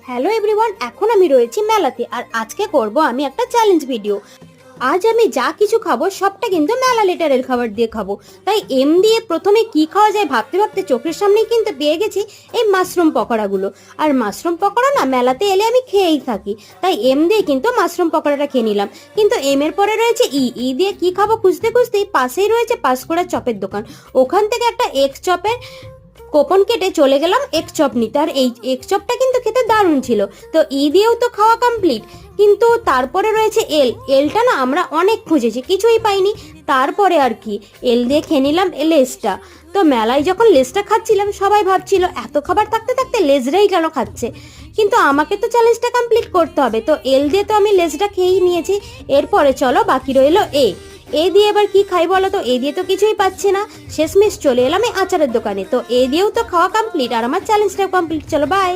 Hello everyone, এখন আমি রয়েছি মেলাতে আর আজকে করব আমি একটা চ্যালেঞ্জ ভিডিও। আজ আমি যা কিছু খাবো সবটা কিন্তু মেলা লেটারের খাবার দিয়ে খাবো। তাই এম দিয়ে প্রথমে কি খাওয়া যায় ভাবতে ভাবতে চোখের সামনেই কিন্তু পেয়ে গেছি এই মাশরুম পকোড়াগুলো। আর মাশরুম পকোড়া না মেলাতে এলে আমি খেয়েই থাকি, তাই এম দিয়ে কিন্তু মাশরুম পকোড়াটা খেয়ে নিলাম। কিন্তু এম এর পরে রয়েছে ই দিয়ে কি খাবো খুঁজতে খুঁজতেই পাশেই রয়েছে পাঁশকুড়া চপের দোকান। ওখান থেকে একটা এগ চপের কোপন কেটে চলে গেলাম এক চপ নিতে। আর এই এক চপটা কিন্তু খেতে দারুণ ছিল। তো দিয়েও তো খাওয়া কমপ্লিট, কিন্তু তারপরে রয়েছে এলটা না আমরা অনেক খুঁজেছি, কিছুই পাইনি। তারপরে আর কি এল দিয়ে খেয়ে নিলাম লেসটা। তো মেলায় যখন লেসটা খাচ্ছিলাম সবাই ভাবছিল এত খাবার থাকতে থাকতে লেজরাই কেন খাচ্ছে, কিন্তু আমাকে তো চ্যালেঞ্জটা কমপ্লিট করতে হবে। তো এল দিয়ে তো আমি লেসটা খেয়েই নিয়েছি। এরপরে চলো বাকি রইলো এ দিয়ে এবার কি খাই বলো তো? এ দিয়ে তো কিছুই পাচ্ছি না। শেষমেশ চলে এলাম এই আচারের দোকানে। তো এ দিয়েও তো খাওয়া কমপ্লিট আর আমার চ্যালেঞ্জটাও কমপ্লিট। চলো বাই।